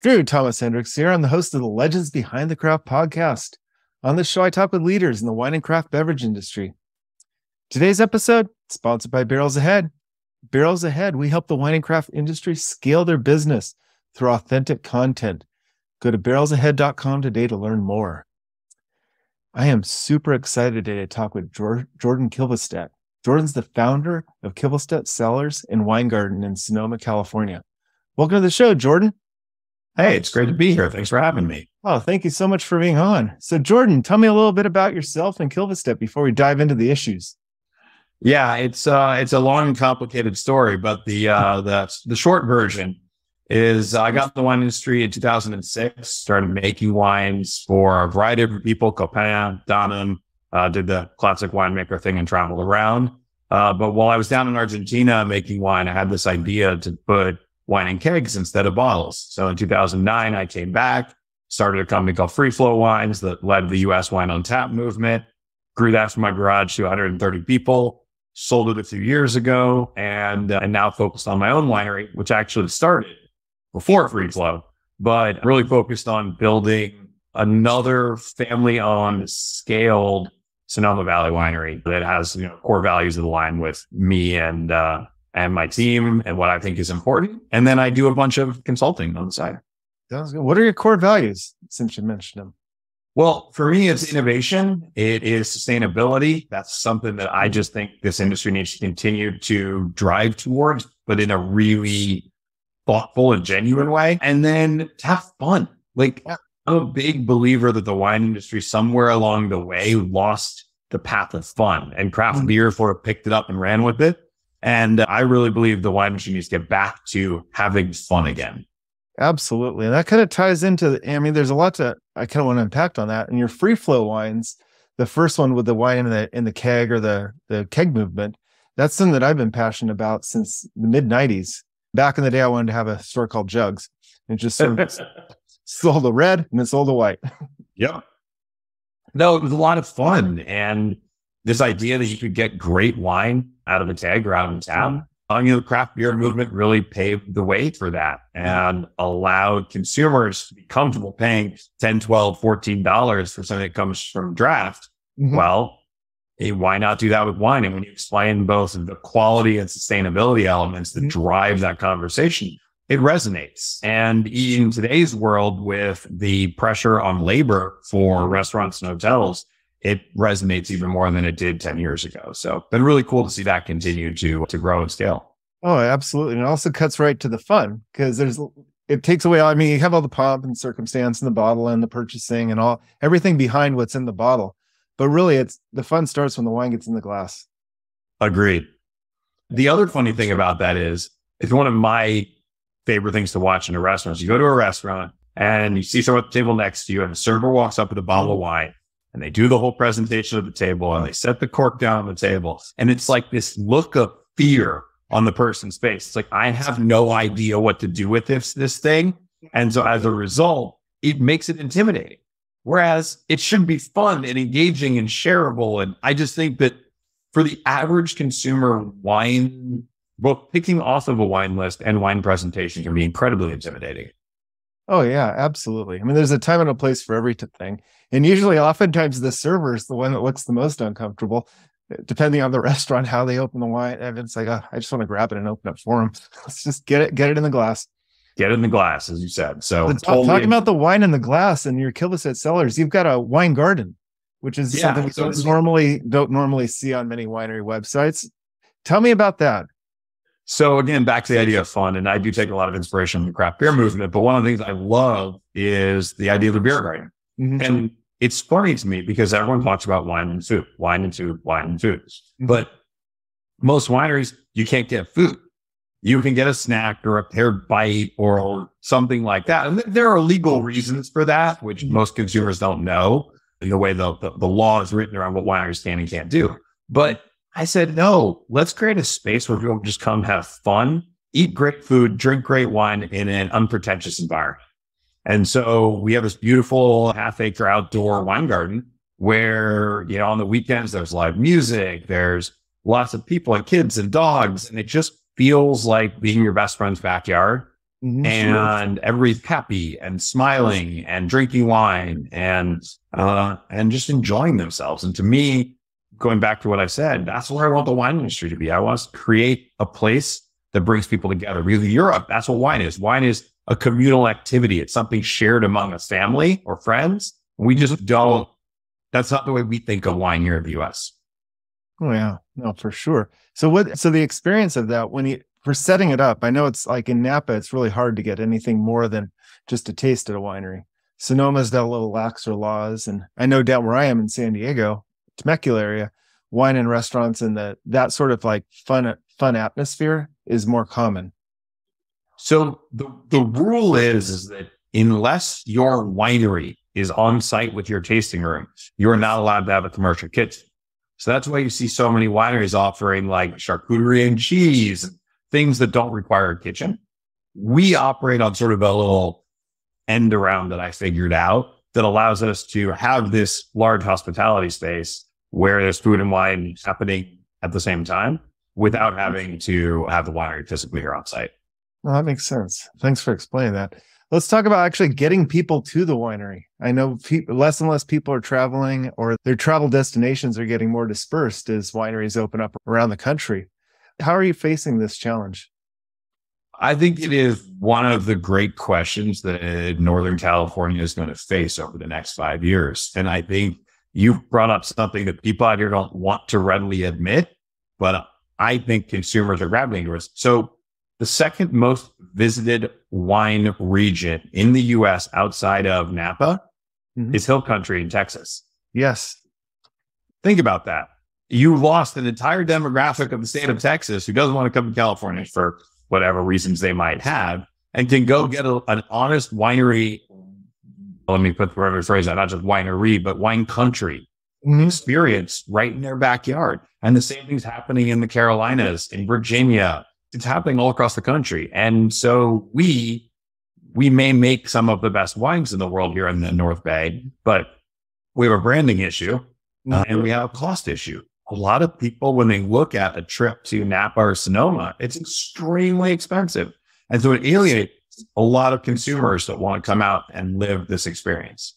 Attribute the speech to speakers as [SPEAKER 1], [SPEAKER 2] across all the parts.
[SPEAKER 1] Drew Thomas Hendricks here. I'm the host of the Legends Behind the Craft podcast. On this show, I talk with leaders in the wine and craft beverage industry. Today's episode, sponsored by Barrels Ahead. Barrels Ahead, we help the wine and craft industry scale their business through authentic content. Go to barrelsahead.com today to learn more. I am super excited today to talk with Jordan Kivelstadt. Jordan's the founder of Kivelstadt Cellars and WineGarten in Sonoma, California. Welcome to the show, Jordan.
[SPEAKER 2] Hey, it's great to be here. Thanks for having me.
[SPEAKER 1] Oh, thank you so much for being on. So, Jordan, tell me a little bit about yourself and Kivelstadt before we dive into the issues.
[SPEAKER 2] Yeah, it's a long and complicated story, but the short version is I got in the wine industry in 2006, started making wines for a variety of people, copain, Danum, did the classic winemaker thing and traveled around. But while I was down in Argentina making wine, I had this idea to put wine in kegs instead of bottles. So in 2009, I came back, started a company called Free Flow Wines that led the US Wine on Tap movement, grew that from my garage to 130 people, sold it a few years ago, and now focused on my own winery, which actually started before Free Flow, but really focused on building another family-owned, scaled Sonoma Valley winery that has core values that align with me and my team and what I think is important. And then I do a bunch of consulting on the side.
[SPEAKER 1] Sounds good. What are your core values, since you mentioned them?
[SPEAKER 2] Well, for me, it's innovation. It is sustainability. That's something that I just think this industry needs to continue to drive towards, but in a really thoughtful and genuine way. And then to have fun. Like, I'm a big believer that the wine industry somewhere along the way lost the path of fun, and craft beer sort of picked it up and ran with it. And I really believe the wine industry needs to get back to having fun again.
[SPEAKER 1] Absolutely. And that kind of ties into, there's a lot I kind of want to unpack on that. And your free flow wines, the first one with the wine in the keg, or the keg movement, that's something that I've been passionate about since the mid 90s. Back in the day, I wanted to have a store called Jugs, and just sort of sold the red and it sold the white.
[SPEAKER 2] Yep. No, it was a lot of fun. And this idea that you could get great wine out of a keg or out of a tap, the craft beer movement really paved the way for that and allowed consumers to be comfortable paying $10, $12, $14 for something that comes from draft. Mm-hmm. Well, why not do that with wine? And when you explain both the quality and sustainability elements that drive that conversation, it resonates. And in today's world, with the pressure on labor for restaurants and hotels, it resonates even more than it did 10 years ago. So been really cool to see that continue to grow and scale.
[SPEAKER 1] Oh, absolutely. And it also cuts right to the fun, because it takes away, you have all the pomp and circumstance in the bottle and the purchasing and everything behind what's in the bottle. But really, the fun starts when the wine gets in the glass.
[SPEAKER 2] Agreed. The other funny thing about that is, it's one of my favorite things to watch in a restaurant. You go to a restaurant and you see someone at the table next to you, and the server walks up with a bottle of wine, and they do the whole presentation of the table, and they set the cork down on the table. And it's like this look of fear on the person's face. It's like, I have no idea what to do with this thing. And so as a result, it makes it intimidating. Whereas it should be fun and engaging and shareable. And I just think that for the average consumer, wine, both picking off of a wine list and wine presentation can be incredibly intimidating.
[SPEAKER 1] Oh, yeah, absolutely. There's a time and a place for everything. And usually, oftentimes, the server is the one that looks the most uncomfortable, depending on the restaurant, how they open the wine. And it's like, I just want to grab it and open it for them. Let's just get it in the glass.
[SPEAKER 2] Get it in the glass, as you said. So
[SPEAKER 1] talking about the wine in the glass and your Kivelstadt Cellars, you've got a wine garden, which is something we don't normally see on many winery websites. Tell me about that.
[SPEAKER 2] So again, back to the idea of fun, and I do take a lot of inspiration from the craft beer movement, but one of the things I love is the idea of the beer garden. Mm-hmm. And it's funny to me because everyone talks about wine and food. Mm-hmm. But most wineries, you can't get food. You can get a snack or a paired bite or something like that. And there are legal reasons for that, which most consumers don't know, in the way the law is written around what wineries can and can't do. But I said, no, let's create a space where people just come have fun, eat great food, drink great wine in an unpretentious environment. And so we have this beautiful half-acre outdoor wine garden where, on the weekends, there's live music, there's lots of people and kids and dogs, and it just feels like being your best friend's backyard. and everybody's happy and smiling and drinking wine and just enjoying themselves. And to me, going back to what I said, that's where I want the wine industry to be. I want to create a place that brings people together. Really, Europe, that's what wine is. Wine is a communal activity. It's something shared among a family or friends. We just don't, that's not the way we think of wine here in the US.
[SPEAKER 1] Oh yeah, no, for sure. So the experience of that for setting it up, I know it's like in Napa, it's really hard to get anything more than just a taste at a winery. Sonoma's got a little laxer laws. And I know down where I am in San Diego, Temecula area, wine and restaurants and that sort of like fun atmosphere is more common.
[SPEAKER 2] So the rule is that unless your winery is on site with your tasting room, you're not allowed to have a commercial kitchen. So that's why you see so many wineries offering like charcuterie and cheese and things that don't require a kitchen. We operate on sort of a little end around that I figured out that allows us to have this large hospitality space where there's food and wine happening at the same time without having to have the winery physically here on site.
[SPEAKER 1] Well, that makes sense. Thanks for explaining that. Let's talk about actually getting people to the winery. I know less and less people are traveling, or their travel destinations are getting more dispersed as wineries open up around the country. How are you facing this challenge?
[SPEAKER 2] I think it is one of the great questions that Northern California is going to face over the next 5 years. And I think you've brought up something that people out here don't want to readily admit, but I think consumers are grappling with. So the second most visited wine region in the US outside of Napa is Hill Country in Texas.
[SPEAKER 1] Yes.
[SPEAKER 2] Think about that. You lost an entire demographic of the state of Texas who doesn't want to come to California for whatever reasons they might have, and can go get an honest winery. Let me put the phrase that, not just winery, but wine country experience right in their backyard. And the same thing's happening in the Carolinas, in Virginia. It's happening all across the country. And so we may make some of the best wines in the world here in the North Bay, but we have a branding issue and we have a cost issue. A lot of people, when they look at a trip to Napa or Sonoma, it's extremely expensive. And so it alienates a lot of consumers that want to come out and live this experience.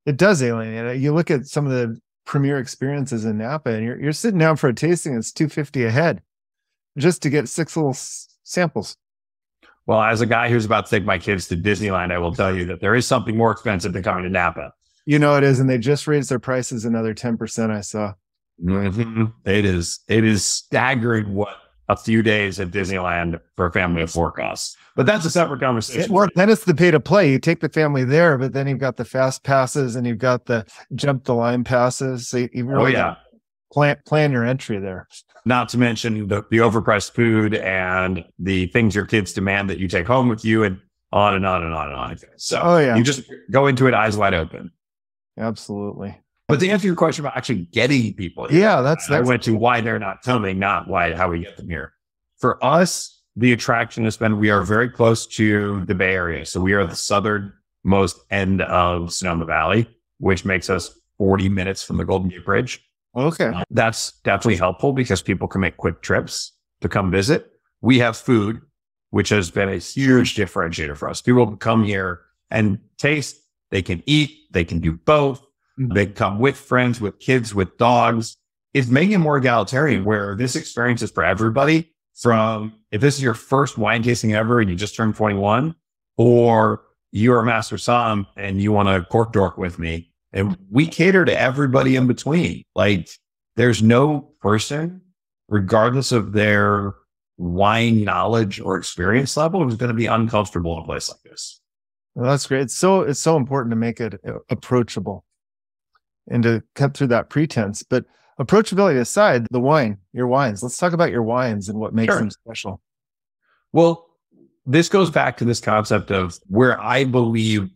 [SPEAKER 1] It does alienate it. You look at some of the premier experiences in Napa and you're sitting down for a tasting, it's $250 a head just to get 6 little samples.
[SPEAKER 2] Well, as a guy who's about to take my kids to Disneyland, I will tell you that there is something more expensive than coming to Napa.
[SPEAKER 1] You know it is, and they just raised their prices another 10%, I saw.
[SPEAKER 2] It is staggering what a few days at Disneyland for a family of 4 costs. But that's a separate conversation.
[SPEAKER 1] Then it's the pay to play. You take the family there, but then you've got the fast passes and you've got the jump the line passes. So you really plan your entry there.
[SPEAKER 2] Not to mention the overpriced food and the things your kids demand that you take home with you, and on and on and on and on. So you just go into it eyes wide open.
[SPEAKER 1] Absolutely.
[SPEAKER 2] But to answer your question about actually getting people here, I went to why they're not coming, not how we get them here. For us, the attraction has been we are very close to the Bay Area. So we are the southernmost end of Sonoma Valley, which makes us 40 minutes from the Golden Gate Bridge.
[SPEAKER 1] Okay.
[SPEAKER 2] That's definitely helpful because people can make quick trips to come visit. We have food, which has been a huge differentiator for us. People can come here and taste, they can eat, they can do both. They come with friends, with kids, with dogs. It's making it more egalitarian where this experience is for everybody. From if this is your first wine tasting ever and you just turned 21, or you're a master som and you want to cork dork with me. And we cater to everybody in between. Like there's no person, regardless of their wine knowledge or experience level, who's going to be uncomfortable in a place like this.
[SPEAKER 1] Well, that's great. It's so important to make it approachable and to cut through that pretense. But approachability aside, your wines, let's talk about your wines and what makes them special.
[SPEAKER 2] Well, this goes back to this concept of where I believe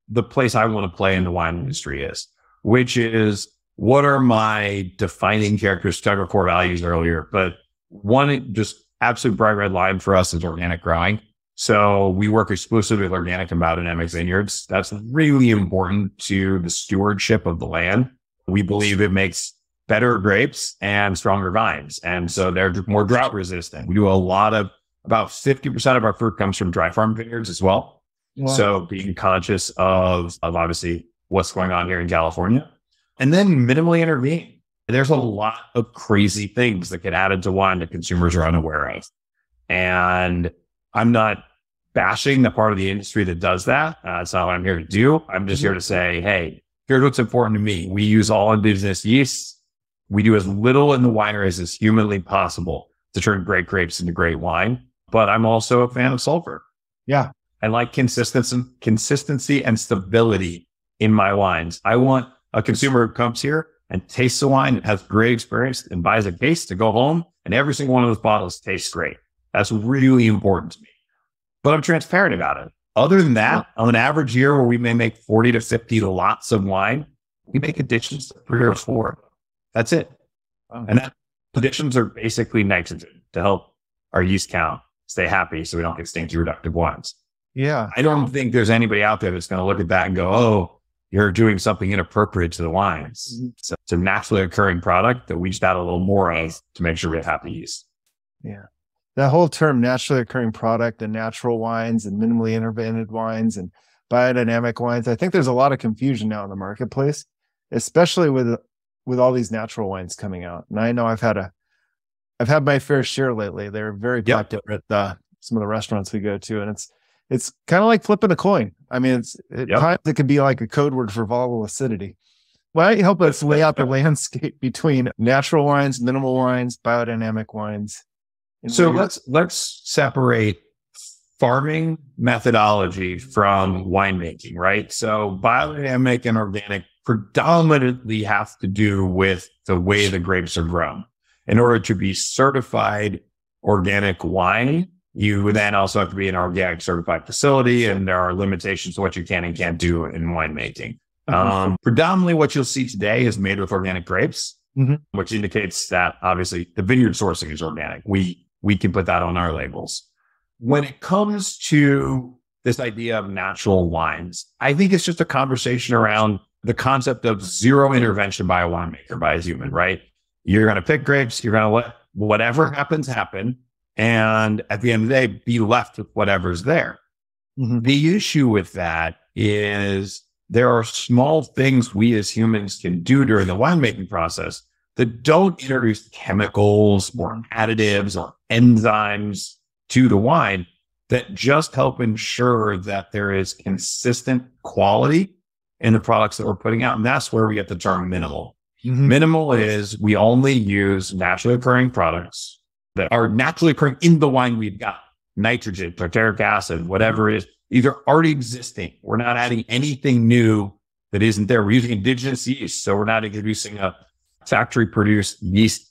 [SPEAKER 2] the place I want to play in the wine industry is, which is what are my defining characteristics, our core values earlier. But one just absolute bright red line for us is organic growing. So we work exclusively with organic and biodynamic vineyards. That's really important to the stewardship of the land. We believe it makes better grapes and stronger vines. And so they're more drought resistant. We do a lot of About 50% of our fruit comes from dry farm vineyards as well.
[SPEAKER 1] Wow.
[SPEAKER 2] So being conscious of obviously what's going on here in California, and then minimally intervene. There's a lot of crazy things that get added to wine that consumers are unaware of. And I'm not bashing the part of the industry that does that. That's not what I'm here to do. I'm just here to say, hey, here's what's important to me. We use all indigenous yeasts. We do as little in the wineries as humanly possible to turn great grapes into great wine. But I'm also a fan of sulfur.
[SPEAKER 1] Yeah.
[SPEAKER 2] I like consistency and stability in my wines. I want a consumer who comes here and tastes the wine and has great experience and buys a case to go home, and every single one of those bottles tastes great. That's really important to me. But I'm transparent about it. Other than that, on an average year where we may make 40 to 50 lots of wine, we make additions to 3 or 4. That's it. And that additions are basically nitrogen to help our yeast count stay happy so we don't get stinky reductive wines.
[SPEAKER 1] Yeah.
[SPEAKER 2] I don't think there's anybody out there that's going to look at that and go, oh, you're doing something inappropriate to the wines. So it's a naturally occurring product that we just add a little more of to make sure we have happy yeast.
[SPEAKER 1] Yeah. That whole term, naturally occurring product, and natural wines and minimally intervened wines and biodynamic wines. I think there's a lot of confusion now in the marketplace, especially with all these natural wines coming out. And I know I've had my fair share lately. They're very popular at some of the restaurants we go to, and it's kind of like flipping a coin. I mean, at times it could be like a code word for volatile acidity. Why don't you help us lay out the landscape between natural wines, minimal wines, biodynamic wines?
[SPEAKER 2] So let's separate farming methodology from winemaking, right? So biodynamic and organic predominantly have to do with the way the grapes are grown. In order to be certified organic wine, you then also have to be an organic certified facility, and there are limitations to what you can and can't do in winemaking. Predominantly what you'll see today is made with organic grapes, which indicates that obviously the vineyard sourcing is organic. We can put that on our labels. When it comes to this idea of natural wines, I think it's just a conversation around the concept of zero intervention by a winemaker, by a human, right? You're going to pick grapes. You're going to let whatever happens happen. And at the end of the day, be left with whatever's there. The issue with that is there are small things we as humans can do during the winemaking process that don't introduce chemicals or additives or enzymes to the wine that just help ensure that there is consistent quality in the products that we're putting out. And that's where we get the term minimal. Minimal is we only use naturally occurring products that are naturally occurring in the wine we've got. Nitrogen, tartaric acid, whatever it is, either already existing. We're not adding anything new that isn't there. We're using indigenous yeast. So we're not introducing a factory produced yeast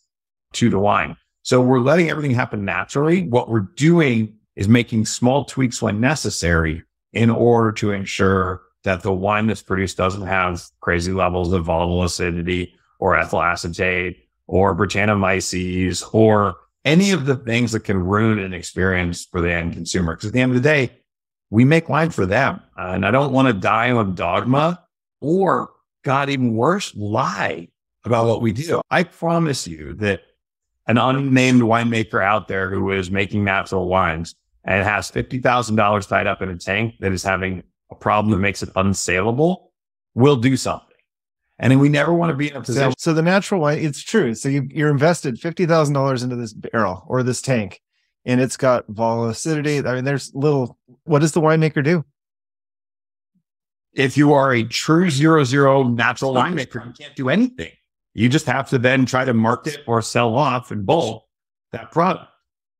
[SPEAKER 2] to the wine. So we're letting everything happen naturally. What we're doing is making small tweaks when necessary in order to ensure that the wine that's produced doesn't have crazy levels of volatile acidity or ethyl acetate or Brettanomyces or any of the things that can ruin an experience for the end consumer. Because at the end of the day, we make wine for them. And I don't want to die on dogma or, God, even worse, lie about what we do. I promise you that an unnamed winemaker out there who is making natural wines and has $50,000 tied up in a tank that is having a problem that makes it unsaleable will do something. And then we never want to be in a position.
[SPEAKER 1] So the natural wine, it's true. So you're invested $50,000 into this barrel or this tank, and it's got volatile acidity. I mean, what does the winemaker do?
[SPEAKER 2] If you are a true 0-0 natural winemaker, you can't do anything. You just have to then try to market or sell off in bulk that product,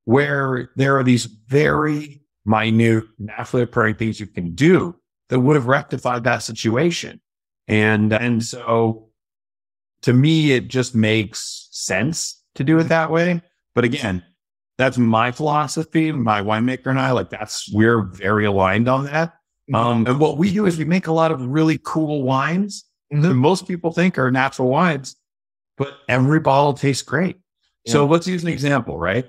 [SPEAKER 2] where there are these very minute, naturally occurring things you can do that would have rectified that situation. And so to me, it just makes sense to do it that way. But again, that's my philosophy. My winemaker and I, we're very aligned on that. And what we do is we make a lot of really cool wines that most people think are natural wines, but every bottle tastes great. Yeah. So let's use an example, right?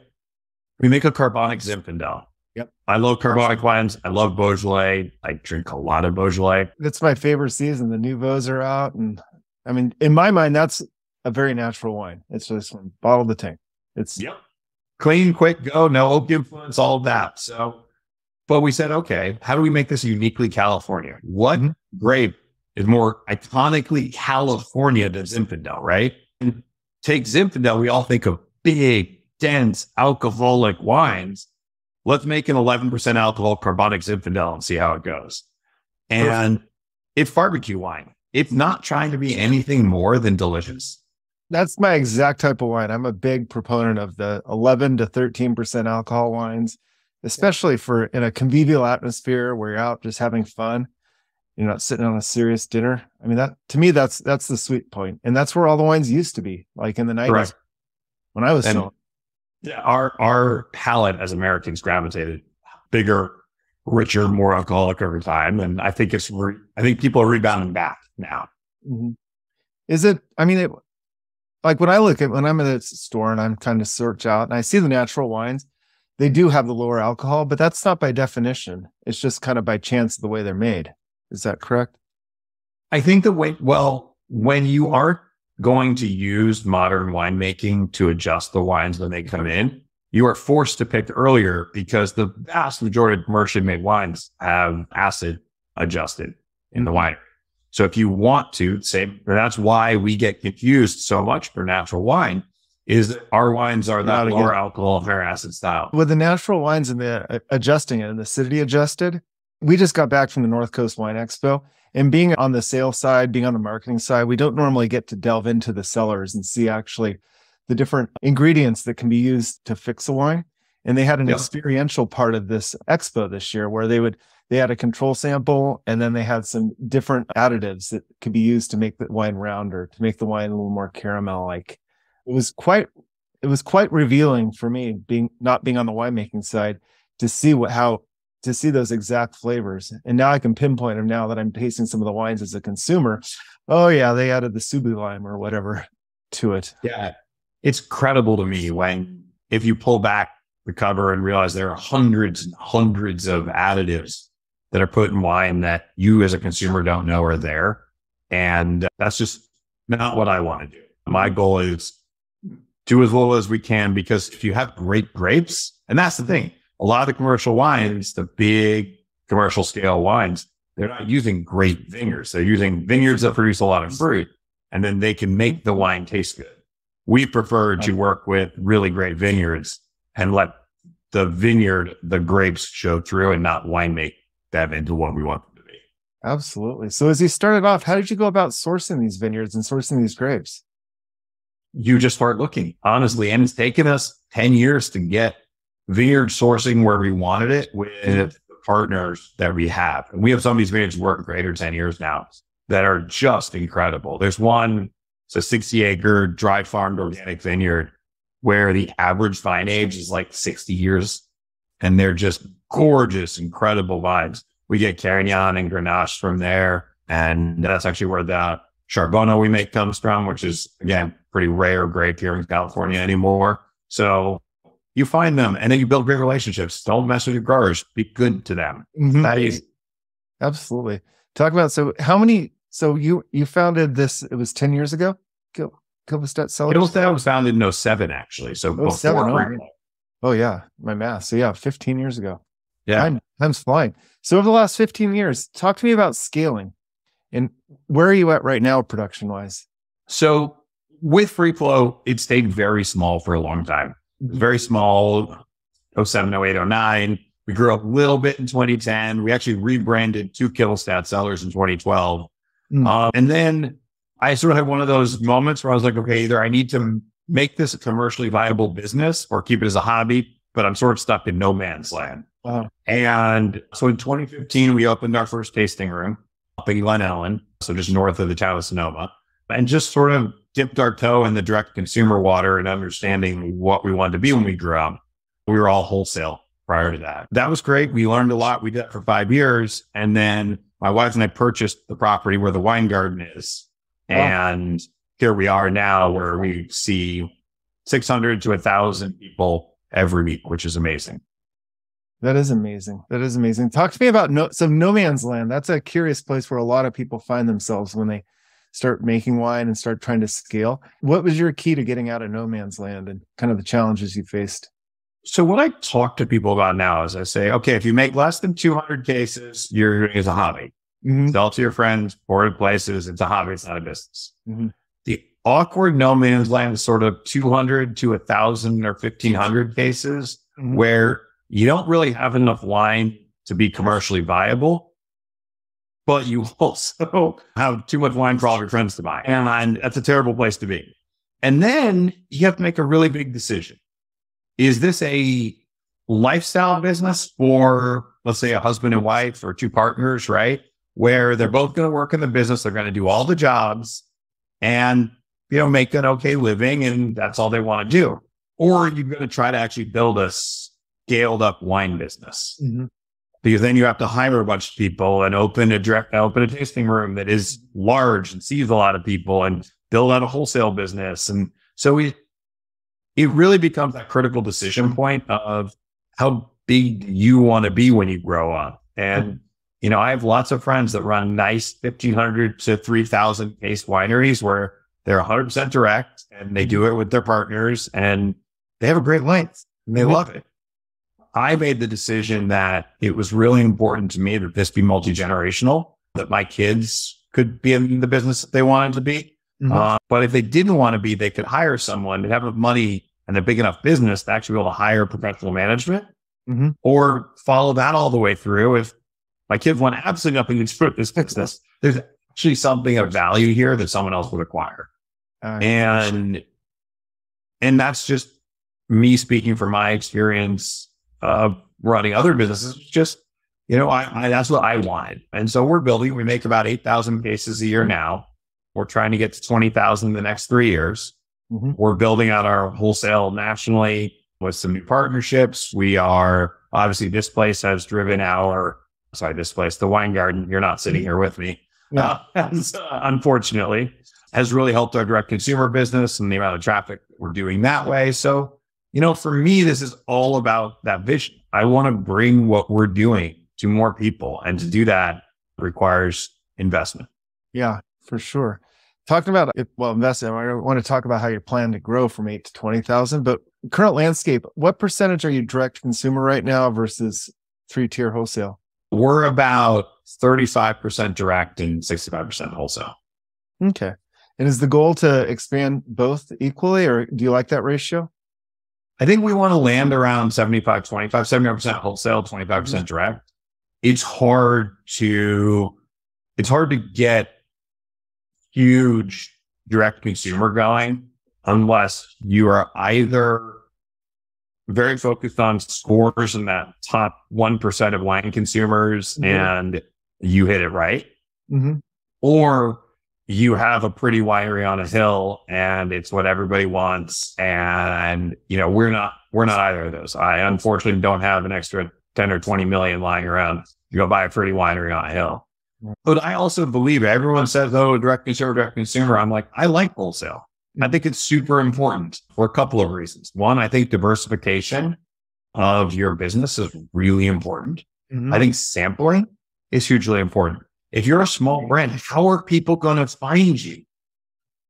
[SPEAKER 2] We make a carbonic Zinfandel.
[SPEAKER 1] Yep.
[SPEAKER 2] I love carbonic wines. I love Beaujolais. I drink a lot of Beaujolais.
[SPEAKER 1] That's my favorite season. The Nouveaux are out. And I mean, in my mind, that's a very natural wine. It's just bottle to tank.
[SPEAKER 2] clean, quick, go, no oak influence, all of that. So, but we said, okay, how do we make this uniquely California? What grape is more iconically California than Zinfandel, right? And take Zinfandel, we all think of big, dense, alcoholic wines. Let's make an 11% alcohol carbonic Zinfandel and see how it goes. And it's barbecue wine. It's not trying to be anything more than delicious.
[SPEAKER 1] That's my exact type of wine. I'm a big proponent of the 11 to 13% alcohol wines, especially for in a convivial atmosphere where you're out just having fun. You're not sitting on a serious dinner. I mean, that to me, that's the sweet point. And that's where all the wines used to be, like in the 90s.
[SPEAKER 2] Correct.
[SPEAKER 1] When I was still.
[SPEAKER 2] Yeah, our palate as Americans gravitated bigger, richer, more alcoholic over time. And I think I think people are rebounding back now.
[SPEAKER 1] Mm-hmm. Is it, I mean, like when I'm at a store and I'm trying to search out and I see the natural wines, they do have the lower alcohol, but that's not by definition. It's just kind of by chance of the way they're made. Is that correct?
[SPEAKER 2] I think when you are going to use modern winemaking to adjust the wines when they come in, you are forced to pick earlier because the vast majority of commercially made wines have acid adjusted in the winery. So if you want to say, that's why we get confused so much for natural wine, is that our wines are that lower alcohol, higher acid style.
[SPEAKER 1] With the natural wines and the adjusting it and the acidity adjusted, we just got back from the North Coast Wine Expo, and being on the sales side, being on the marketing side, we don't normally get to delve into the cellars and see actually the different ingredients that can be used to fix a wine. And they had an experiential part of this expo this year where they had a control sample, and then they had some different additives that could be used to make the wine rounder, to make the wine a little more caramel-like. It was quite revealing for me, not being on the winemaking side, to see those exact flavors. And now I can pinpoint them now that I'm tasting some of the wines as a consumer. Oh yeah, they added the Subu lime or whatever to it.
[SPEAKER 2] Yeah. It's credible to me if you pull back the cover and realize there are hundreds and hundreds of additives that are put in wine that you as a consumer don't know are there. And that's just not what I want to do. My goal is do as little as we can, because if you have great grapes, and that's the thing, a lot of the commercial wines, the big commercial scale wines, they're not using great vineyards. They're using vineyards that produce a lot of fruit, and then they can make the wine taste good. We prefer to work with really great vineyards and let the vineyard, the grapes show through, and not wine make them into what we want them to be.
[SPEAKER 1] Absolutely. So as you started off, how did you go about sourcing these vineyards and sourcing these grapes?
[SPEAKER 2] You just start looking, honestly. And it's taken us 10 years to get vineyard sourcing where we wanted it with the partners that we have. And we have some of these vineyards working for 8 or 10 years now that are just incredible. There's one, it's a 60-acre dry farmed organic vineyard where the average vine age is like 60 years. And they're just gorgeous, incredible vines. We get Carignan and Grenache from there. And that's actually where the Charbonneau we make comes from, which is, again, pretty rare grape here in California anymore. So you find them and then you build great relationships. Don't mess with your growers. Be good to them.
[SPEAKER 1] Mm-hmm.
[SPEAKER 2] That easy.
[SPEAKER 1] Absolutely. So you founded this, it was 10 years ago? Kivelstadt Cellars?
[SPEAKER 2] Kivelstadt was founded in 2007, actually. So before.
[SPEAKER 1] Oh yeah, my math. So yeah, 15 years ago.
[SPEAKER 2] Yeah.
[SPEAKER 1] Time's flying. So over the last 15 years, talk to me about scaling and where are you at right now production wise?
[SPEAKER 2] So with Free Flow, it stayed very small for a long time. Very small, 07, 08, 09. We grew up a little bit in 2010. We actually rebranded to Kivelstadt Cellars in 2012. And then I sort of had one of those moments where I was like, okay, either I need to make this a commercially viable business or keep it as a hobby, but I'm sort of stuck in no man's land.
[SPEAKER 1] Wow.
[SPEAKER 2] And so in 2015, we opened our first tasting room up in Glen Ellen, so just north of the town of Sonoma, and just sort of dipped our toe in the direct consumer water and understanding what we wanted to be when we grew up. We were all wholesale prior to that. That was great. We learned a lot. We did that for 5 years. And then my wife and I purchased the property where the wine garden is. Wow. And here we are now where we see 600 to 1,000 people every week, which is amazing.
[SPEAKER 1] That is amazing. That is amazing. Talk to me about no man's land. That's a curious place where a lot of people find themselves when they start making wine and start trying to scale. What was your key to getting out of no man's land and kind of the challenges you faced?
[SPEAKER 2] So what I talk to people about now is I say, okay, if you make less than 200 cases, you're doing it as a hobby. Sell to your friends, pour it places. It's a hobby. It's not a business. The awkward no man's land is sort of 200 to 1,000 or 1,500 cases where you don't really have enough wine to be commercially viable, but you also have too much wine for all your friends to buy. And that's a terrible place to be. And then you have to make a really big decision. Is this a lifestyle business for, let's say, a husband and wife or two partners, right? Where they're both going to work in the business. They're going to do all the jobs and, make an okay living. And that's all they want to do. Or you're going to try to actually build a scaled up wine business. Because then you have to hire a bunch of people and open a tasting room that is large and sees a lot of people and build out a wholesale business. And so it really becomes that critical decision point of how big you want to be when you grow up. And, I have lots of friends that run nice 1,500 to 3,000 case wineries where they're 100% direct and they do it with their partners and they have a great life and they love it. I made the decision that it was really important to me that this be multi-generational, that my kids could be in the business that they wanted to be. But if they didn't want to be, they could hire someone to have enough money and a big enough business to actually be able to hire professional management or follow that all the way through. If my kids want absolutely nothing to do with this business, there's actually something of value here that someone else would acquire. And that's just me speaking from my experience of running other businesses. Just, that's what I wanted. And so we make about 8,000 cases a year now. We're trying to get to 20,000 in the next 3 years. We're building out our wholesale nationally with some new partnerships. We are obviously the WineGarten. You're not sitting here with me. Unfortunately, has really helped our direct consumer business and the amount of traffic we're doing that way. So, for me, this is all about that vision. I want to bring what we're doing to more people. And to do that requires investment.
[SPEAKER 1] Yeah, for sure. Talking about investment, I want to talk about how you plan to grow from 8 to 20,000, but current landscape, what percentage are you direct to consumer right now versus 3-tier wholesale?
[SPEAKER 2] We're about 35% direct and 65% wholesale.
[SPEAKER 1] Okay. And is the goal to expand both equally, or do you like that ratio?
[SPEAKER 2] I think we want to land around 75% wholesale, 25% direct. It's hard to get huge direct consumer going unless you are either very focused on scores in that top 1% of wine consumers and you hit it right, or you have a pretty winery on a hill and it's what everybody wants. And, we're not either of those. I unfortunately don't have an extra 10 or 20 million lying around to go buy a pretty winery on a hill. But I also believe everyone says, oh, direct consumer. I'm like, I like wholesale. I think it's super important for a couple of reasons. One, I think diversification of your business is really important. I think sampling is hugely important. If you're a small brand, how are people going to find you?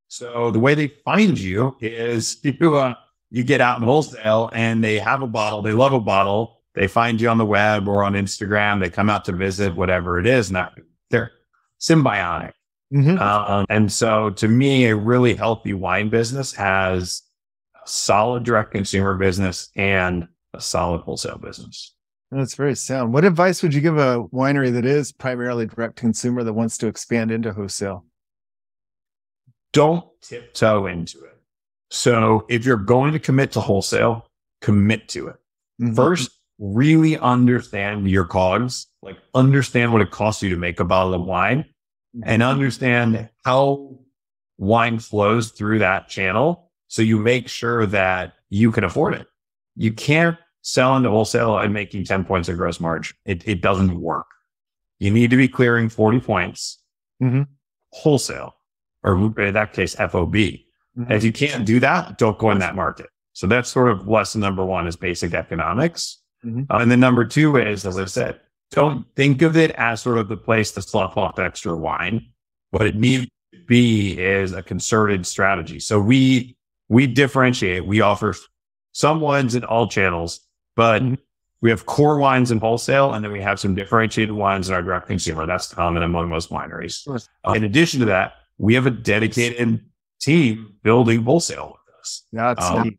[SPEAKER 2] So the way they find you is you get out in wholesale and they have a bottle, they love a bottle, they find you on the web or on Instagram, they come out to visit, whatever it is. Now they're symbiotic. And so to me, a really healthy wine business has a solid direct consumer business and a solid wholesale business.
[SPEAKER 1] That's very sound. What advice would you give a winery that is primarily direct consumer that wants to expand into wholesale?
[SPEAKER 2] Don't tiptoe into it. So if you're going to commit to wholesale, commit to it. First, really understand your COGS, like understand what it costs you to make a bottle of wine and understand how wine flows through that channel. So you make sure that you can afford it. You can't sell into wholesale and making 10 points of gross margin. It doesn't work. You need to be clearing 40 points wholesale, or in that case, FOB. And if you can't do that, don't go in that market. So that's sort of lesson number one is basic economics. And then number two is, as I said, don't think of it as sort of the place to slough off extra wine. What it needs to be is a concerted strategy. So we differentiate. We offer some wines in all channels, But we have core wines in wholesale, and then we have some differentiated wines in our direct consumer. That's common among most wineries. In addition to that, we have a dedicated team building wholesale with us.
[SPEAKER 1] That's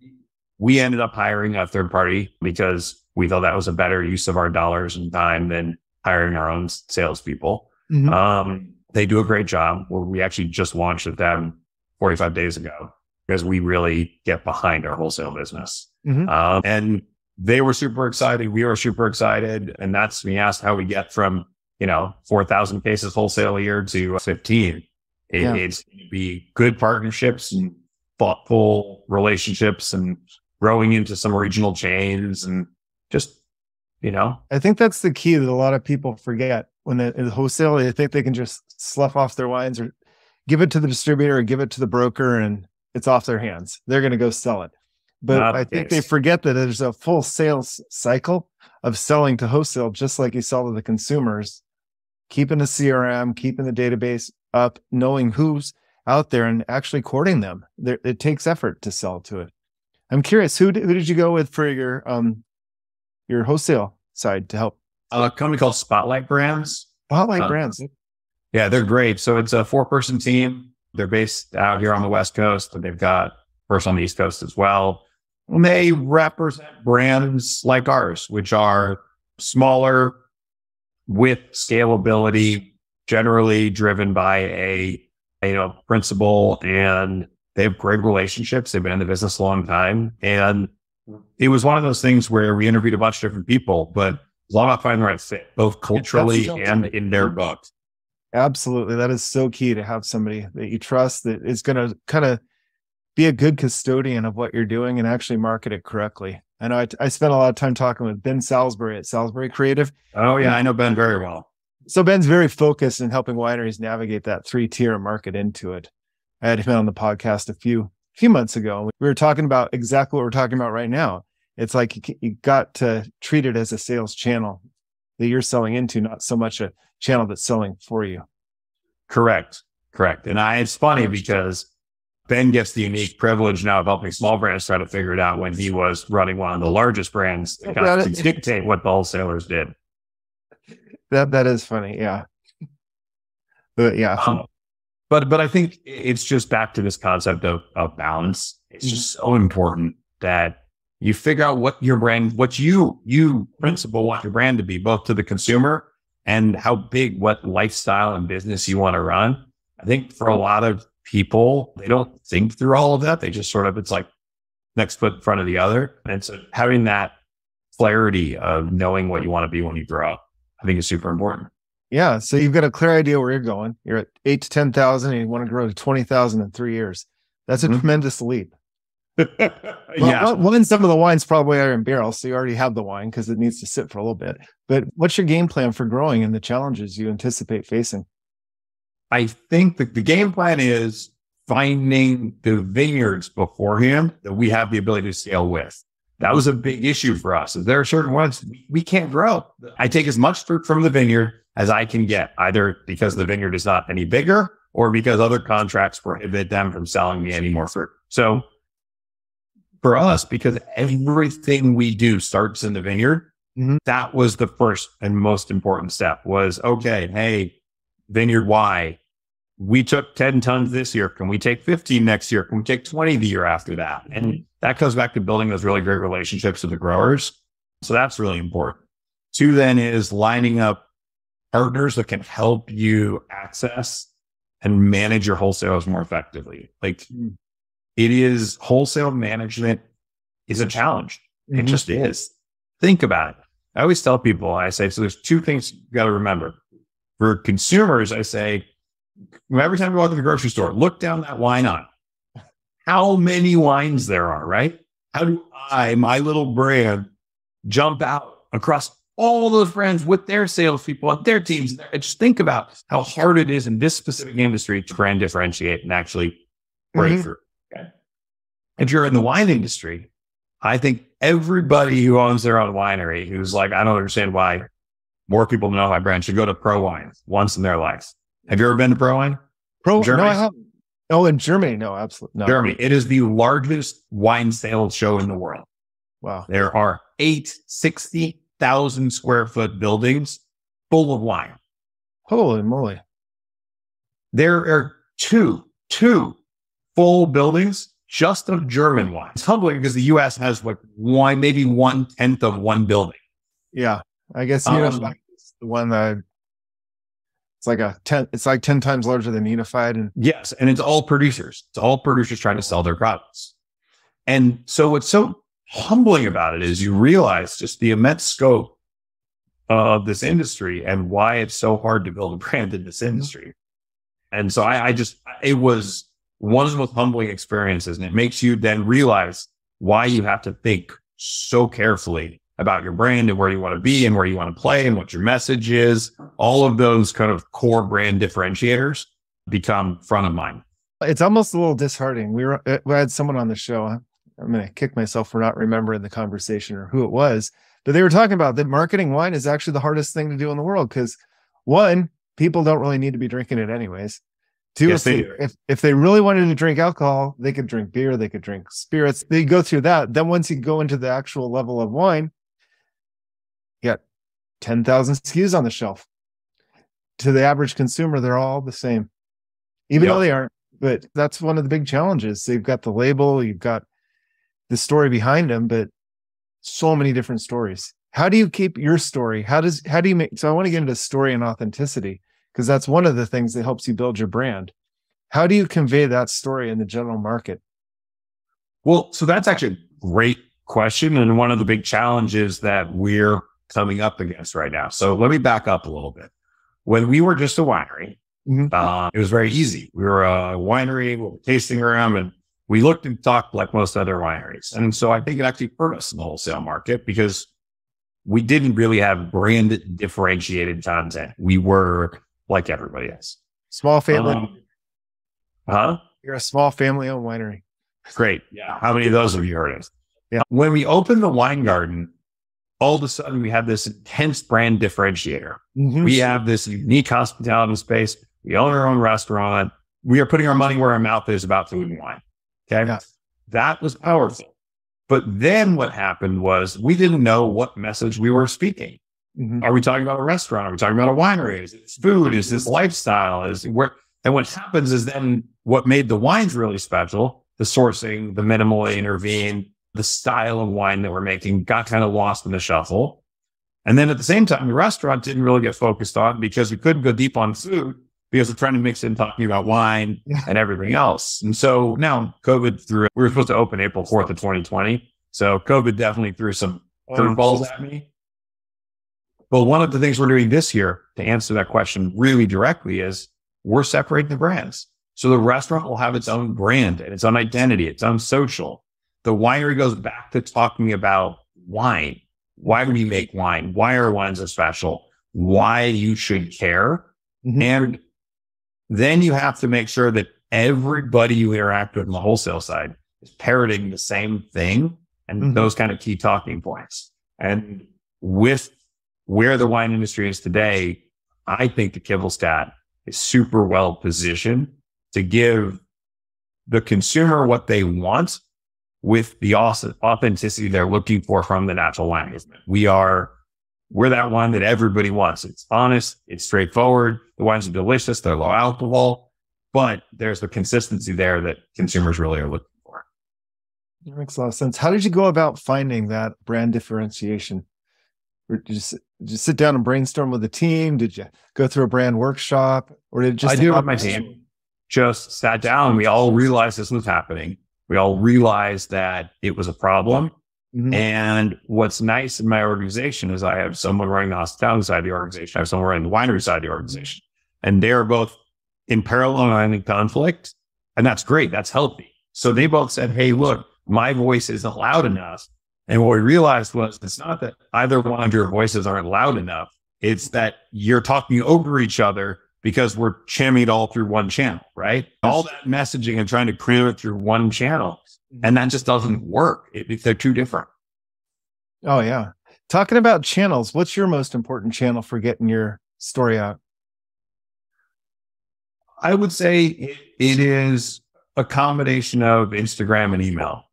[SPEAKER 2] we ended up hiring a third party because we thought that was a better use of our dollars and time than hiring our own salespeople. They do a great job. We actually just launched with them 45 days ago because we really get behind our wholesale business. And they were super excited. We were super excited. And that's, we asked how we get from, 4,000 cases wholesale a year to 15. It's going to be good partnerships and thoughtful relationships and growing into some regional chains and just,
[SPEAKER 1] I think that's the key that a lot of people forget when in wholesale, they think they can just slough off their wines or give it to the distributor or give it to the broker and it's off their hands. They're going to go sell it. But I think they forget that there's a full sales cycle of selling to wholesale, just like you sell to the consumers, keeping the CRM, keeping the database up, knowing who's out there and actually courting them. It takes effort to sell to it. I'm curious, who did you go with for your wholesale side to help?
[SPEAKER 2] A company called Spotlight Brands.
[SPEAKER 1] Spotlight Brands.
[SPEAKER 2] Yeah, they're great. So it's a 4-person team. They're based out here on the West Coast, but they've got a person on the East Coast as well. And they represent brands like ours, which are smaller with scalability, generally driven by a principal, and they have great relationships. They've been in the business a long time. And it was one of those things where we interviewed a bunch of different people, but it's all about finding the right fit, both culturally and in their books.
[SPEAKER 1] Absolutely. That is so key to have somebody that you trust that is going to kind of be a good custodian of what you're doing and actually market it correctly. I know I spent a lot of time talking with Ben Salisbury at Salisbury Creative.
[SPEAKER 2] Oh yeah, I know Ben very well.
[SPEAKER 1] So Ben's very focused in helping wineries navigate that 3-tier market into it. I had him on the podcast a few months ago. We were talking about exactly what we're talking about right now. It's like you got to treat it as a sales channel that you're selling into, not so much a channel that's selling for you.
[SPEAKER 2] Correct. And it's funny because Ben gets the unique privilege now of helping small brands try to figure it out when he was running one of the largest brands that got to dictate what the wholesalers did.
[SPEAKER 1] That is funny. Yeah. But yeah.
[SPEAKER 2] But I think it's just back to this concept of balance. It's just so important that you figure out what your brand, what you principal want your brand to be, both to the consumer and how big, what lifestyle and business you want to run. I think for a lot of people, they don't think through all of that. They just sort of, it's like next foot in front of the other. And so having that clarity of knowing what you want to be when you grow up, I think is super important.
[SPEAKER 1] Yeah. So you've got a clear idea where you're going. You're at 8 to 10,000 and you want to grow to 20,000 in 3 years. That's a tremendous leap.
[SPEAKER 2] Yeah.
[SPEAKER 1] Well, some of the wines probably are in barrels, so you already have the wine because it needs to sit for a little bit. But what's your game plan for growing and the challenges you anticipate facing?
[SPEAKER 2] I think that the game plan is finding the vineyards beforehand that we have the ability to scale with. That was a big issue for us. There are certain ones we can't grow. I take as much fruit from the vineyard as I can get, either because the vineyard is not any bigger or because other contracts prohibit them from selling me any more fruit. So for us, because everything we do starts in the vineyard, that was the first and most important step was, okay, hey, Vineyard Y, we took 10 tons this year. Can we take 15 next year? Can we take 20 the year after that? And that goes back to building those really great relationships with the growers. So that's really important. 2 then is lining up partners that can help you access and manage your wholesalers more effectively. Like it is, wholesale management is a challenge. It just is. Think about it. I always tell people, I say, so there's 2 things you got to remember. For consumers, I say, every time you walk to the grocery store, look down that wine aisle. How many wines there are, right? How do I, my little brand, jump out across all those brands with their salespeople and their teams? And just think about how hard it is in this specific industry to brand differentiate and actually break through. Okay? If you're in the wine industry, I think everybody who owns their own winery who's like, I don't understand why more people know my brand should go to Pro Wine once in their life. Have you ever been to Pro Wine?
[SPEAKER 1] Germany? No, I haven't. Oh, in Germany? No, absolutely. No.
[SPEAKER 2] Germany. It is the largest wine sales show in the world.
[SPEAKER 1] Wow.
[SPEAKER 2] There are 8 60,000 square foot buildings full of wine.
[SPEAKER 1] Holy moly.
[SPEAKER 2] There are two full buildings just of German wine. It's humbling because the US has like one, maybe 1/10 of one building.
[SPEAKER 1] Yeah. I guess Unified is the one that it's like 10 times larger than Unified. And
[SPEAKER 2] yes. And it's all producers. It's all producers trying to sell their products. And so what's so humbling about it is you realize just the immense scope of this industry and why it's so hard to build a brand in this industry. And so it was one of the most humbling experiences. And it makes you then realize why you have to think so carefully about your brand and where you want to be and where you want to play and what your message is. All of those kind of core brand differentiators become front of mind.
[SPEAKER 1] It's almost a little disheartening. We had someone on the show. I'm going to kick myself for not remembering the conversation or who it was, but they were talking about that marketing wine is actually the hardest thing to do in the world. Because one, people don't really need to be drinking it anyways. Two,
[SPEAKER 2] yes,
[SPEAKER 1] if they really wanted to drink alcohol, they could drink beer, they could drink spirits. They go through that. Then once you go into the actual level of wine, you got 10,000 SKUs on the shelf. To the average consumer, they're all the same, even though they aren't. But that's one of the big challenges. They've got the label, you've got the story behind them, but so many different stories. How do you keep your story? How do you make, so I want to get into story and authenticity, because that's one of the things that helps you build your brand. How do you convey that story in the general market?
[SPEAKER 2] Well, so that's actually a great question. And one of the big challenges that we're coming up against right now. So let me back up a little bit. When we were just a winery, it was very easy. We were a winery, we were tasting around, and we looked and talked like most other wineries. And so I think it actually hurt us in the wholesale market because we didn't really have brand differentiated content. We were like everybody else.
[SPEAKER 1] Small family. You're a small family owned winery.
[SPEAKER 2] Great. Yeah. How many of those have you heard of?
[SPEAKER 1] Yeah.
[SPEAKER 2] When we opened the WineGarten, all of a sudden we have this intense brand differentiator. We have this unique hospitality space. We own our own restaurant. We are putting our money where our mouth is about food and wine. Okay. Yeah. That was powerful. But then what happened was we didn't know what message we were speaking. Are we talking about a restaurant? Are we talking about a winery? Is it food? Is this lifestyle? And what happens is then what made the wines really special, the sourcing, the minimally intervened, the style of wine that we're making got kind of lost in the shuffle. And then at the same time, the restaurant didn't really get focused on because we couldn't go deep on food because we're trying to mix in talking about wine and everything else. And so now COVID we were supposed to open April 4th of 2020. So COVID definitely threw some curveballs at me. But one of the things we're doing this year to answer that question really directly is we're separating the brands. So the restaurant will have its own brand and its own identity, its own social. The winery goes back to talking about wine. Why do we make wine? Why are wines so special? Why you should care. And then you have to make sure that everybody you interact with on the wholesale side is parroting the same thing and those kind of key talking points. And with where the wine industry is today, I think the Kivelstadt is super well positioned to give the consumer what they want with the authenticity they're looking for from the natural wine movement. We're that wine that everybody wants. It's honest, it's straightforward. The wines are delicious, they're low alcohol, but there's the consistency there that consumers really are looking for.
[SPEAKER 1] That makes a lot of sense. How did you go about finding that brand differentiation? Or did you sit down and brainstorm with the team? Did you go through a brand workshop, or did it just?
[SPEAKER 2] I did with my team. Just sat down. We all realized this was happening. We all realized that it was a problem. And what's nice in my organization is I have someone running the hospitality side of the organization. I have someone running the winery side of the organization, and they are both in parallel and in conflict. And that's great. That's healthy. So they both said, "Hey, look, my voice isn't loud enough." And what we realized was it's not that either one of your voices aren't loud enough. It's that you're talking over each other because we're jamming it all through one channel, right? All that messaging and trying to cram it through one channel. And that just doesn't work. They're too different.
[SPEAKER 1] Oh, yeah. Talking about channels, what's your most important channel for getting your story out?
[SPEAKER 2] I would say it is a combination of Instagram and email.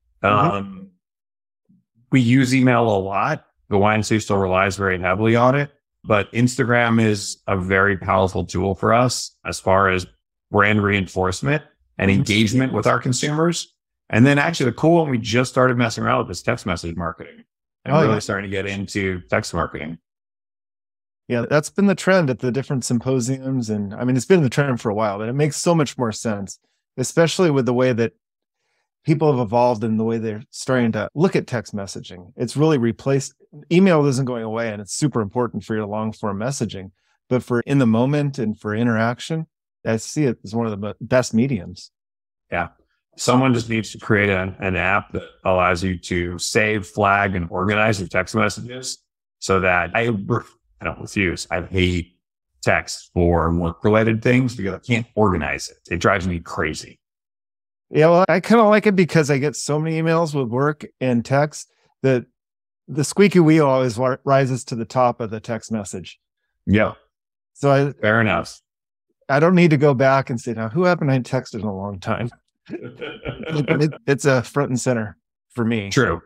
[SPEAKER 2] we use email a lot. The wine industry still relies very heavily on it, but Instagram is a very powerful tool for us as far as brand reinforcement and engagement with our consumers. And then actually the cool one we just started messing around with is text message marketing and really starting to get into text marketing.
[SPEAKER 1] Yeah, that's been the trend at the different symposiums. And I mean, it's been the trend for a while, but it makes so much more sense, especially with the way that people have evolved and the way they're starting to look at text messaging. It's really replaced. Email isn't going away, and it's super important for your long form messaging. But for in the moment and for interaction, I see it as one of the best mediums.
[SPEAKER 2] Yeah. Someone just needs to create an app that allows you to save, flag, and organize your text messages so that I don't refuse. I hate text for work-related things because I can't organize it. It drives me crazy.
[SPEAKER 1] Yeah, well, I kind of like it because I get so many emails with work and text that the squeaky wheel always rises to the top of the text message.
[SPEAKER 2] Yeah.
[SPEAKER 1] So
[SPEAKER 2] fair enough.
[SPEAKER 1] I don't need to go back and say, now, who haven't I texted in a long time? It's a front and center for me.
[SPEAKER 2] True.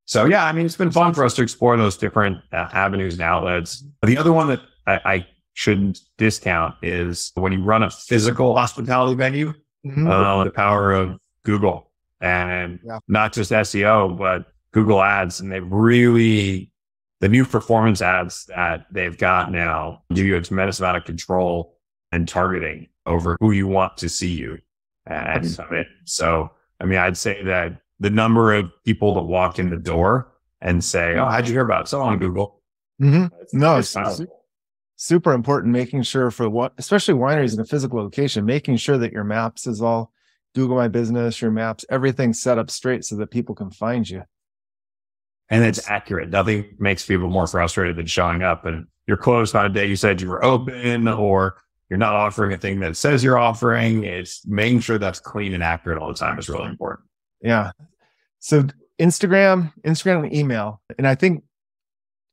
[SPEAKER 2] So yeah, I mean, it's been fun for us to explore those different avenues and outlets. The other one that I shouldn't discount is when you run a physical hospitality venue, the power of Google and not just SEO, but Google ads. And the new performance ads that they've got now give you a tremendous amount of control and targeting over who you want to see you at Summit. So, I mean, I'd say that the number of people that walk in the door and say, "Oh, how'd you hear about it?" So on Google.
[SPEAKER 1] No, it's super important, making sure especially wineries in a physical location, making sure that your maps is all Google My Business, your maps, everything's set up straight so that people can find you.
[SPEAKER 2] And it's accurate. Nothing makes people more frustrated than showing up and you're closed on a day you said you were open, or you're not offering a thing that says you're offering. It's making sure that's clean and accurate all the time is really important.
[SPEAKER 1] Yeah. So Instagram and email. And I think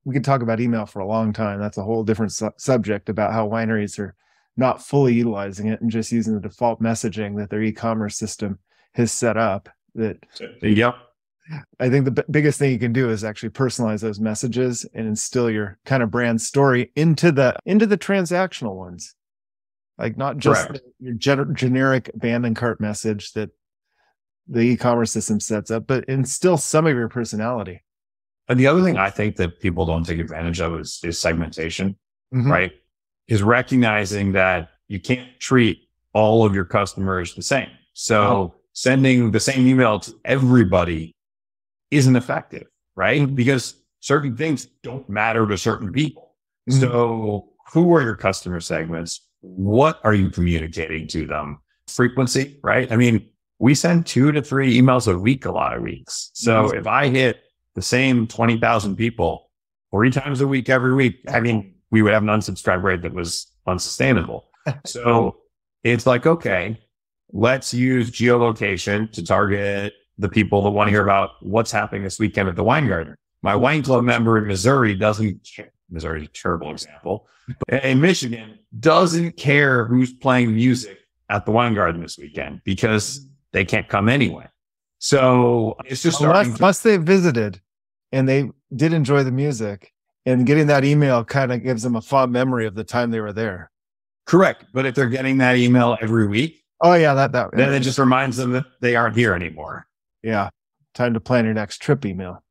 [SPEAKER 1] we could talk about email for a long time. That's a whole different subject about how wineries are not fully utilizing it and just using the default messaging that their e-commerce system has set up.
[SPEAKER 2] Yep.
[SPEAKER 1] I think the biggest thing you can do is actually personalize those messages and instill your kind of brand story into the transactional ones. Like not just your generic abandoned cart message that the e-commerce system sets up, but instill some of your personality.
[SPEAKER 2] And the other thing I think that people don't take advantage of is segmentation, right? Is recognizing that you can't treat all of your customers the same. So sending the same email to everybody isn't effective, right? Because certain things don't matter to certain people. So who are your customer segments? What are you communicating to them? Frequency, right? I mean, we send 2 to 3 emails a week, a lot of weeks. So if I hit the same 20,000 people 3 times a week, every week, I mean, we would have an unsubscribe rate that was unsustainable. So it's like, okay, let's use geolocation to target the people that want to hear about what's happening this weekend at the WineGarten. My wine club member in Missouri doesn't care. Missouri is a terrible example. But in Michigan, doesn't care who's playing music at the WineGarten this weekend because they can't come anyway. So it's just
[SPEAKER 1] unless they visited and they did enjoy the music, and getting that email kind of gives them a fond memory of the time they were there.
[SPEAKER 2] Correct. But if they're getting that email every week, then it just reminds them that they aren't here anymore.
[SPEAKER 1] Yeah. Time to plan your next trip email.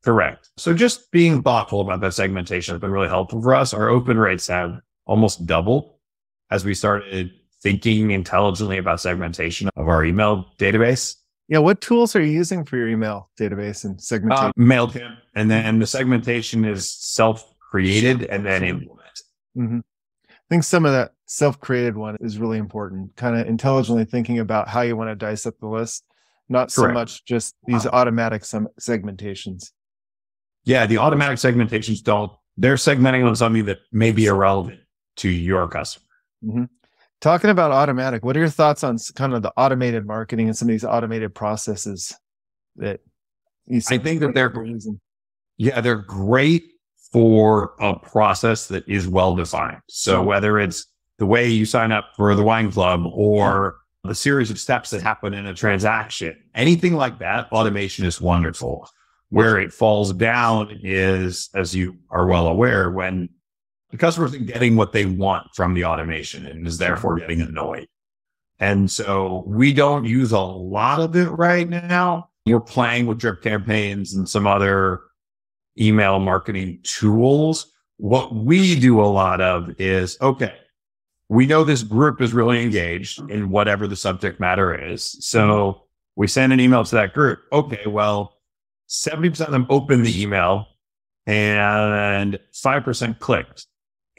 [SPEAKER 2] Correct. So just being thoughtful about that segmentation has been really helpful for us. Our open rates have almost doubled as we started thinking intelligently about segmentation of our email database.
[SPEAKER 1] Yeah. What tools are you using for your email database and segmentation?
[SPEAKER 2] MailChimp. And then the segmentation is self-created and then implemented.
[SPEAKER 1] I think some of that self-created one is really important, kind of intelligently thinking about how you want to dice up the list, not so much just these automatic segmentations.
[SPEAKER 2] Yeah, the automatic segmentations they're segmenting on something that may be irrelevant to your customer.
[SPEAKER 1] Talking about automatic, what are your thoughts on kind of the automated marketing and some of these automated processes that you see?
[SPEAKER 2] I think that they're great for a process that is well defined. So whether it's the way you sign up for the wine club or the series of steps that happen in a transaction. Anything like that, automation is wonderful. Where it falls down is, as you are well aware, when the customer isn't getting what they want from the automation and is therefore getting annoyed. And so we don't use a lot of it right now. We're playing with drip campaigns and some other email marketing tools. What we do a lot of is, okay, we know this group is really engaged in whatever the subject matter is. So we send an email to that group. Okay, well, 70% of them opened the email and 5% clicked.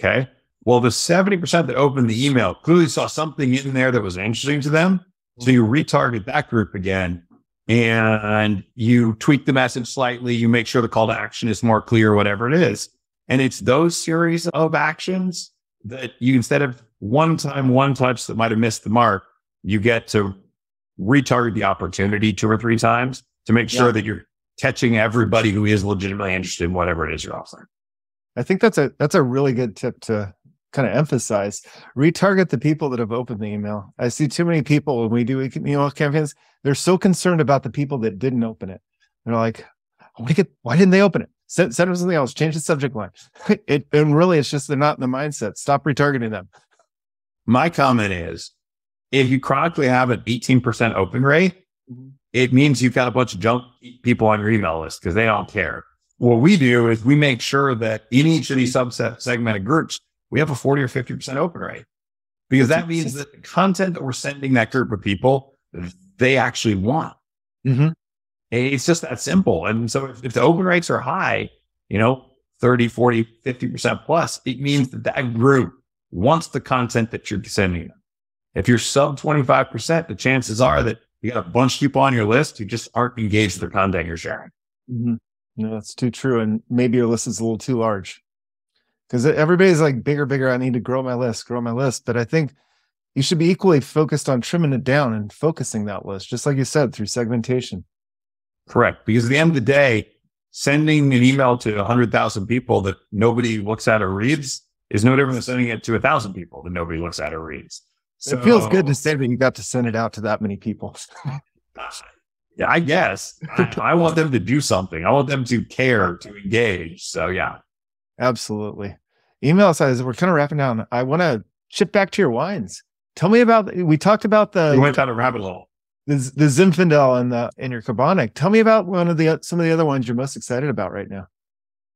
[SPEAKER 2] Okay. Well, the 70% that opened the email clearly saw something in there that was interesting to them. So you retarget that group again and you tweak the message slightly. You make sure the call to action is more clear, whatever it is. And it's those series of actions that you, instead of one time, one touch that might have missed the mark, you get to retarget the opportunity 2 or 3 times to make sure that you're catching everybody who is legitimately interested in whatever it is you're offering.
[SPEAKER 1] I think that's a really good tip to kind of emphasize. Retarget the people that have opened the email. I see too many people when we do email campaigns, they're so concerned about the people that didn't open it. They're like, why didn't they open it? Send them something else, change the subject line. And really, it's just they're not in the mindset. Stop retargeting them.
[SPEAKER 2] My comment is, if you chronically have an 18% open rate, it means you've got a bunch of junk people on your email list because they don't care. What we do is we make sure that in each of these segmented groups, we have a 40 or 50% open rate, because that means that the content that we're sending that group of people, they actually want. Mm-hmm. It's just that simple. And so if the open rates are high, 30, 40, 50% plus, it means that that group wants the content that you're sending them. If you're sub 25%, the chances are that you got a bunch of people on your list who just aren't engaged with the content you're sharing.
[SPEAKER 1] Mm-hmm. No, that's too true. And maybe your list is a little too large, because everybody's like bigger. I need to grow my list. But I think you should be equally focused on trimming it down and focusing that list, just like you said, through segmentation.
[SPEAKER 2] Correct. Because at the end of the day, sending an email to 100,000 people that nobody looks at or reads is no different than sending it to 1,000 people that nobody looks at or reads.
[SPEAKER 1] So it feels good to say that you got to send it out to that many people.
[SPEAKER 2] Yeah, I guess. I want them to do something. I want them to care, to engage. So yeah.
[SPEAKER 1] Absolutely. Email size, we're kind of wrapping down. I want to chip back to your wines. Tell me about, we talked about
[SPEAKER 2] we went down a rabbit hole.
[SPEAKER 1] The Zinfandel and your Cabanic. Tell me about some of the other ones you're most excited about right now.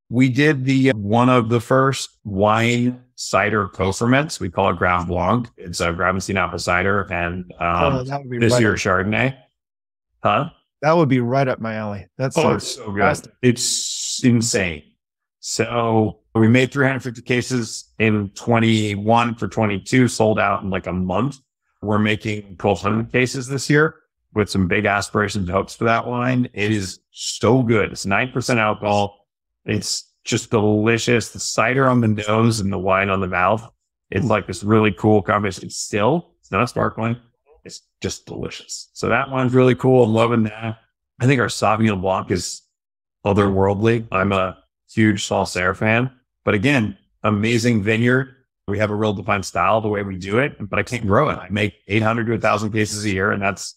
[SPEAKER 2] We did one of the first wine cider co-ferments. We call it Grave Blanc. It's a Gravenstein apple cider and this year Chardonnay. Huh?
[SPEAKER 1] That would be right up my alley. That's
[SPEAKER 2] so good. It's insane. So we made 350 cases in 21 for 22, sold out in like a month. We're making 1,200 cases this year with some big aspirations and hopes for that wine. It is so good. It's 9% alcohol. It's just delicious. The cider on the nose and the wine on the mouth. It's like this really cool combination. It's not a sparkling. It's just delicious. So that one's really cool. I'm loving that. I think our Sauvignon Blanc is otherworldly. I'm a huge Sancerre fan, but again, amazing vineyard. We have a real defined style the way we do it, but I can't grow it. I make 800 to 1,000 cases a year, and that's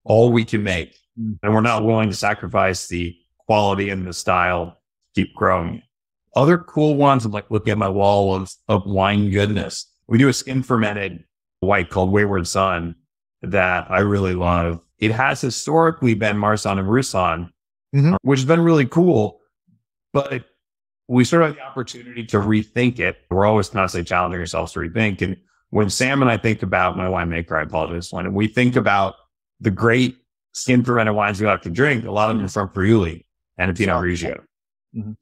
[SPEAKER 2] all we can make. And we're not willing to sacrifice the quality and the style to keep growing. Other cool ones, I'm like looking at my wall of wine goodness. We do a skin fermented white called Wayward Son that I really love. It has historically been Marsanne and Roussanne, which has been really cool, but we sort of have the opportunity to rethink it. We're always constantly challenging ourselves to rethink. And when Sam and I think about, my winemaker, I apologize, when we think about the great skin fermented wines we like to drink, a lot of them are from Friuli and a Pinot Grigio.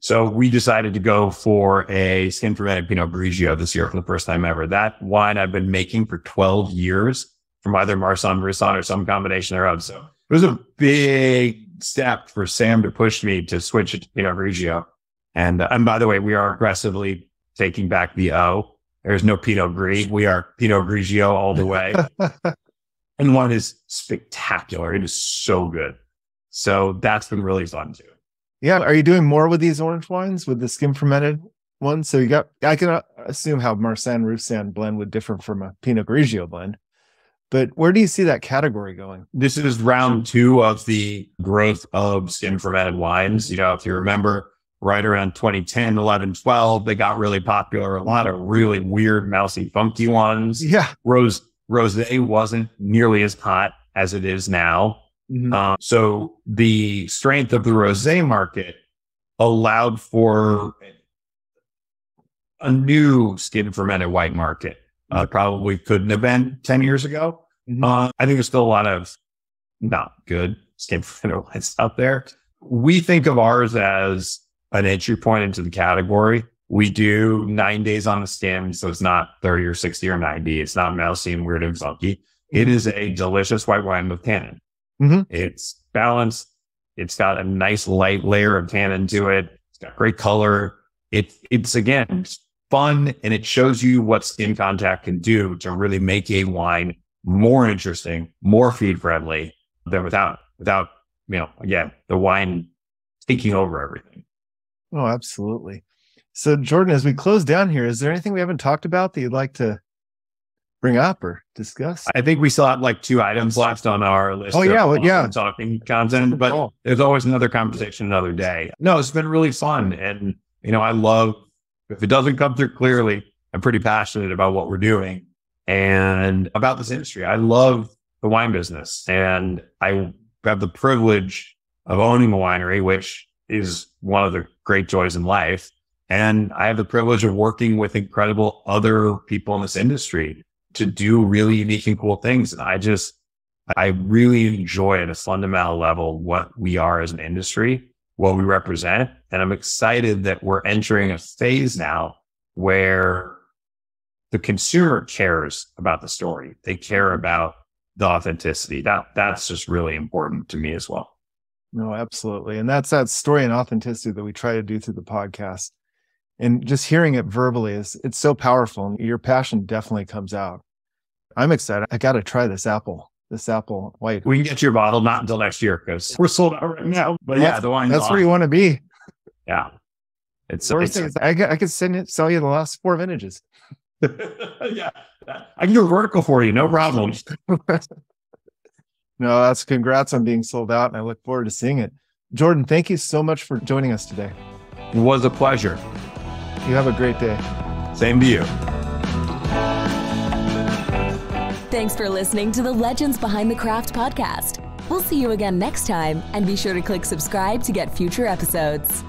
[SPEAKER 2] So we decided to go for a skin fermented Pinot Grigio this year for the first time ever. That wine I've been making for 12 years from either Marsanne, Roussanne, or some combination thereof. So it was a big step for Sam to push me to switch it to Pinot Grigio. And by the way, we are aggressively taking back the O. There's no Pinot Gris. We are Pinot Grigio all the way. And one is spectacular. It is so good. So that's been really fun too.
[SPEAKER 1] Yeah. Are you doing more with these orange wines, with the skin fermented ones? So I can assume how Marsanne Roussanne blend would differ from a Pinot Grigio blend. But where do you see that category going?
[SPEAKER 2] This is round 2 of the growth of skin fermented wines. You know, if you remember, right around 2010, 11, 12, they got really popular. A lot of really weird, mousy, funky ones.
[SPEAKER 1] Yeah.
[SPEAKER 2] Rosé wasn't nearly as hot as it is now. So the strength of the rosé market allowed for a new skin fermented white market. Probably couldn't have been 10 years ago. I think there's still a lot of not good skin fermented wines out there. We think of ours as an entry point into the category. We do 9 days on the skin, so it's not 30 or 60 or 90. It's not mousy and weird and funky. It is a delicious white wine with tannin. It's balanced. It's got a nice light layer of tannin to it. It's got great color. It's again, fun, and it shows you what skin contact can do to really make a wine more interesting, more feed friendly than without, again, the wine taking over everything.
[SPEAKER 1] Oh, absolutely. So Jordan, as we close down here, is there anything we haven't talked about that you'd like to bring up or discuss?
[SPEAKER 2] I think we still have like 2 items left on our list. Talking content, but there's always another conversation another day. No, it's been really fun. And, I love, if it doesn't come through clearly, I'm pretty passionate about what we're doing and about this industry. I love the wine business, and I have the privilege of owning a winery, which is one of the great joys in life. And I have the privilege of working with incredible other people in this industry to do really unique and cool things. And I really enjoy at a fundamental level what we are as an industry, what we represent. And I'm excited that we're entering a phase now where the consumer cares about the story. They care about the authenticity. That's just really important to me as well.
[SPEAKER 1] No, absolutely. And that's that story and authenticity that we try to do through the podcast. And just hearing it verbally it's so powerful. And your passion definitely comes out. I'm excited. I got to try this apple white.
[SPEAKER 2] We can get you a bottle, not until next year because we're sold out right now. But the wine's
[SPEAKER 1] that's awesome. Where you want to be.
[SPEAKER 2] Yeah.
[SPEAKER 1] I could sell you the last 4 vintages.
[SPEAKER 2] Yeah. I can do a vertical for you. No problem.
[SPEAKER 1] No, that's congrats on being sold out. And I look forward to seeing it. Jordan, thank you so much for joining us today.
[SPEAKER 2] It was a pleasure.
[SPEAKER 1] You have a great day.
[SPEAKER 2] Same to you.
[SPEAKER 3] Thanks for listening to the Legends Behind the Craft podcast. We'll see you again next time, and be sure to click subscribe to get future episodes.